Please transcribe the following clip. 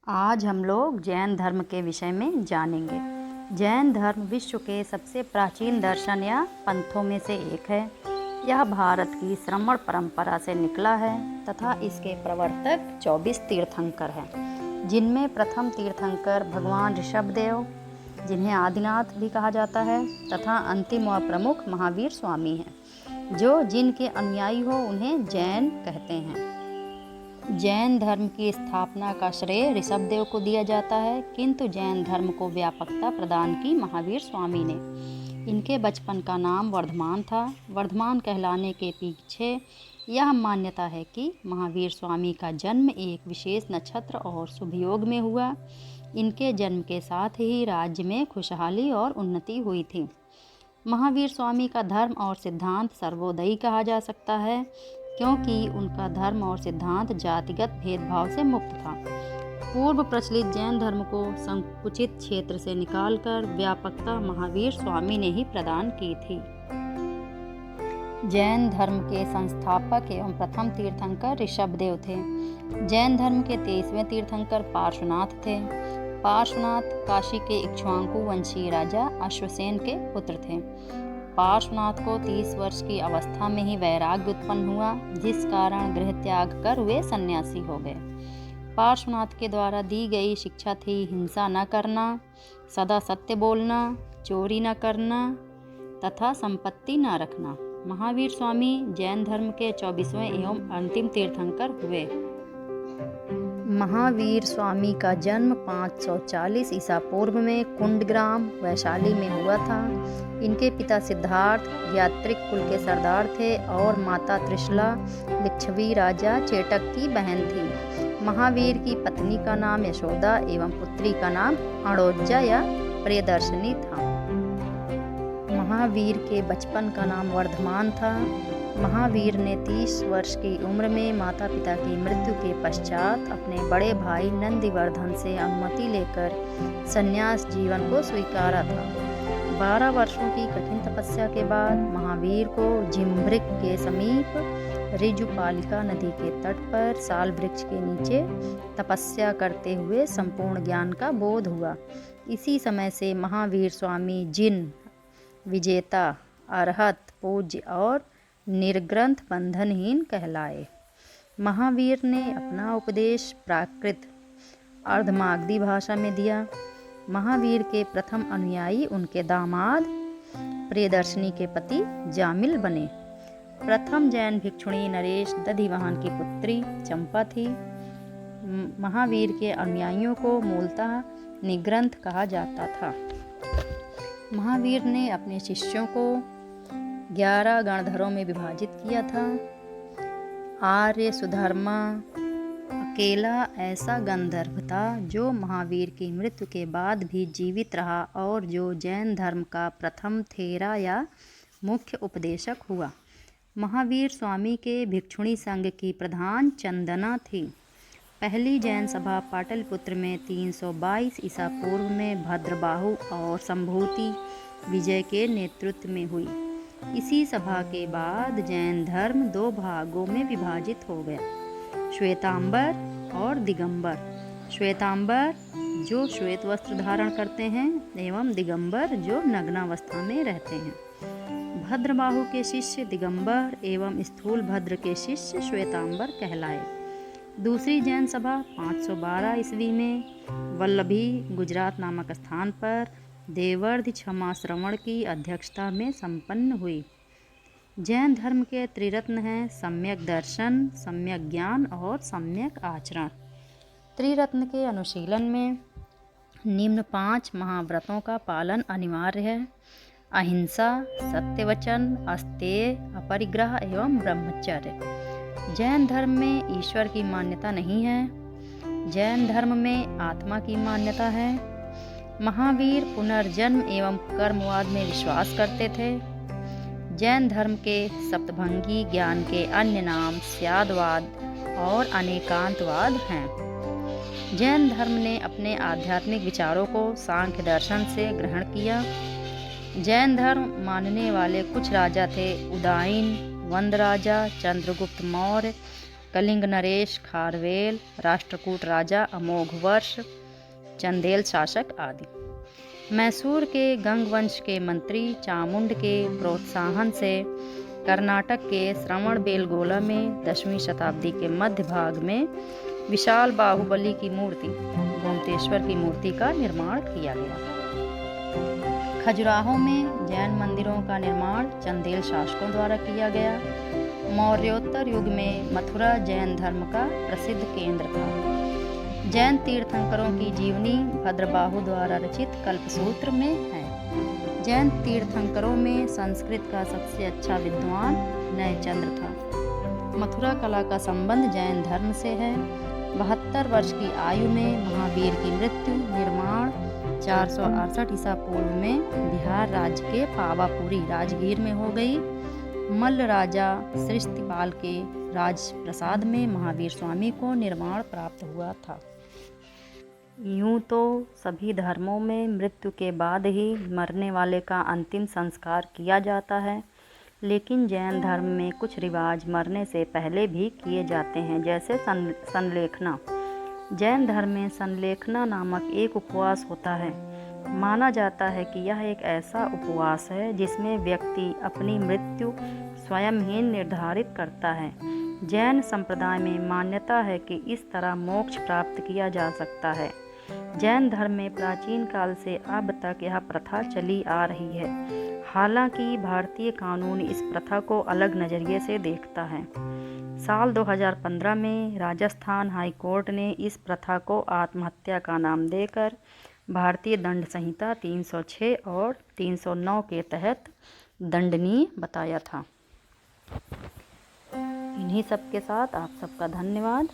आज हम लोग जैन धर्म के विषय में जानेंगे। जैन धर्म विश्व के सबसे प्राचीन दर्शन या पंथों में से एक है। यह भारत की श्रमण परंपरा से निकला है तथा इसके प्रवर्तक 24 तीर्थंकर हैं, जिनमें प्रथम तीर्थंकर भगवान ऋषभदेव, जिन्हें आदिनाथ भी कहा जाता है, तथा अंतिम व प्रमुख महावीर स्वामी हैं, जो जिनके अनुयायी हो उन्हें जैन कहते हैं। जैन धर्म की स्थापना का श्रेय ऋषभदेव को दिया जाता है, किंतु जैन धर्म को व्यापकता प्रदान की महावीर स्वामी ने। इनके बचपन का नाम वर्धमान था। वर्धमान कहलाने के पीछे यह मान्यता है कि महावीर स्वामी का जन्म एक विशेष नक्षत्र और शुभ योग में हुआ। इनके जन्म के साथ ही राज्य में खुशहाली और उन्नति हुई थी। महावीर स्वामी का धर्म और सिद्धांत सर्वोदयी कहा जा सकता है, क्योंकि उनका धर्म और सिद्धांत जातिगत भेदभाव से मुक्त था। पूर्व प्रचलित जैन धर्म को संकुचित क्षेत्र से निकालकर व्यापकता महावीर स्वामी ने ही प्रदान की थी। जैन धर्म के संस्थापक एवं प्रथम तीर्थंकर ऋषभदेव थे। जैन धर्म के 23वें तीर्थंकर पार्श्वनाथ थे। पार्श्वनाथ काशी के इक्ष्वाकु वंशीय राजा अश्वसेन के पुत्र थे। पार्श्वनाथ को 30 वर्ष की अवस्था में ही वैराग्य उत्पन्न हुआ, जिस कारण गृह त्याग कर वे सन्यासी हो गए। पार्श्वनाथ के द्वारा दी गई शिक्षा थी हिंसा न करना, सदा सत्य बोलना, चोरी न करना तथा संपत्ति न रखना। महावीर स्वामी जैन धर्म के 24वें एवं अंतिम तीर्थंकर हुए। महावीर स्वामी का जन्म 540 ईसा पूर्व में कुंडग्राम वैशाली में हुआ था। इनके पिता सिद्धार्थ यात्रिक कुल के सरदार थे और माता त्रिशला लिच्छवी राजा चेटक की बहन थी। महावीर की पत्नी का नाम यशोदा एवं पुत्री का नाम अणोज्जा या प्रियदर्शनी था। महावीर के बचपन का नाम वर्धमान था। महावीर ने 30 वर्ष की उम्र में माता पिता की मृत्यु के पश्चात अपने बड़े भाई नंदिवर्धन से अनुमति लेकर संन्यास जीवन को स्वीकारा था। 12 वर्षों की कठिन तपस्या के बाद महावीर को जिम्भृक के समीप ऋजुपालिका नदी के तट पर साल वृक्ष के नीचे तपस्या करते हुए संपूर्ण ज्ञान का बोध हुआ। इसी समय से महावीर स्वामी जिन, विजेता, अरहत, पूज्य और निर्ग्रंथ बंधनहीन कहलाए। महावीर ने अपना उपदेश प्राकृत अर्धमागधी भाषा में दिया। महावीर के प्रथम अनुयायी उनके दामाद प्रियदर्शनी के पति जामिल बने। प्रथम जैन भिक्षुणी नरेश दधिवाहन की पुत्री चंपा थी। महावीर के अनुयायियों को मूलतः निग्रंथ कहा जाता था। महावीर ने अपने शिष्यों को 11 गणधरों में विभाजित किया था। आर्य, सुधर्मा अकेला ऐसा गंधर्व था जो महावीर की मृत्यु के बाद भी जीवित रहा और जो जैन धर्म का प्रथम थेरा या मुख्य उपदेशक हुआ। महावीर स्वामी के भिक्षुणी संघ की प्रधान चंदना थी। पहली जैन सभा पाटलिपुत्र में 322 ईसा पूर्व में भद्रबाहु और संभूति विजय के नेतृत्व में हुई। इसी सभा के बाद जैन धर्म 2 भागों में विभाजित हो गया, श्वेतांबर और दिगंबर। श्वेतांबर जो श्वेत वस्त्र धारण करते हैं एवं दिगंबर जो नग्नावस्था में रहते हैं। भद्रबाहु के शिष्य दिगंबर एवं स्थूल भद्र के शिष्य श्वेतांबर कहलाए। दूसरी जैन सभा 512 ईस्वी में वल्लभी गुजरात नामक स्थान पर देवर्धि क्षमा श्रवण की अध्यक्षता में संपन्न हुई। जैन धर्म के त्रिरत्न हैं सम्यक दर्शन, सम्यक ज्ञान और सम्यक आचरण। त्रिरत्न के अनुशीलन में निम्न 5 महाव्रतों का पालन अनिवार्य है: अहिंसा, सत्यवचन, अस्तेय, अपरिग्रह एवं ब्रह्मचर्य। जैन धर्म में ईश्वर की मान्यता नहीं है। जैन धर्म में आत्मा की मान्यता है। महावीर पुनर्जन्म एवं कर्मवाद में विश्वास करते थे। जैन धर्म के सप्तभंगी ज्ञान के अन्य नाम स्यादवाद और अनेकांतवाद हैं। जैन धर्म ने अपने आध्यात्मिक विचारों को सांख्य दर्शन से ग्रहण किया। जैन धर्म मानने वाले कुछ राजा थे: उदायन, वंद राजा, चंद्रगुप्त मौर्य, कलिंग नरेश खारवेल, राष्ट्रकूट राजा अमोघ वर्ष, चंदेल शासक आदि। मैसूर के गंगवंश के मंत्री चामुंड के प्रोत्साहन से कर्नाटक के श्रवणबेलगोला में 10वीं शताब्दी के मध्य भाग में विशाल बाहुबली की मूर्ति गोमतेश्वर की मूर्ति का निर्माण किया गया। खजुराहो में जैन मंदिरों का निर्माण चंदेल शासकों द्वारा किया गया। मौर्योत्तर युग में मथुरा जैन धर्म का प्रसिद्ध केंद्र था। जैन तीर्थंकरों की जीवनी भद्रबाहु द्वारा रचित कल्पसूत्र में है। जैन तीर्थंकरों में संस्कृत का सबसे अच्छा विद्वान नयचंद्र था। मथुरा कला का संबंध जैन धर्म से है। 72 वर्ष की आयु में महावीर की मृत्यु निर्माण 468 ईसा पूर्व में बिहार राज्य के पावापुरी राजगीर में हो गई। मल्ल राजा सृष्टिपाल के राजप्रसाद में महावीर स्वामी को निर्माण प्राप्त हुआ था। यूँ तो सभी धर्मों में मृत्यु के बाद ही मरने वाले का अंतिम संस्कार किया जाता है, लेकिन जैन धर्म में कुछ रिवाज मरने से पहले भी किए जाते हैं, जैसे संलेखना। जैन धर्म में संलेखना नामक एक उपवास होता है। माना जाता है कि यह एक ऐसा उपवास है जिसमें व्यक्ति अपनी मृत्यु स्वयं ही निर्धारित करता है। जैन संप्रदाय में मान्यता है कि इस तरह मोक्ष प्राप्त किया जा सकता है। जैन धर्म में प्राचीन काल से अब तक यह प्रथा चली आ रही है। हालांकि भारतीय कानून इस प्रथा को अलग नज़रिए से देखता है। साल 2015 में राजस्थान हाई कोर्ट ने इस प्रथा को आत्महत्या का नाम देकर भारतीय दंड संहिता 306 और 309 के तहत दंडनीय बताया था। इन्हीं सब के साथ आप सबका धन्यवाद।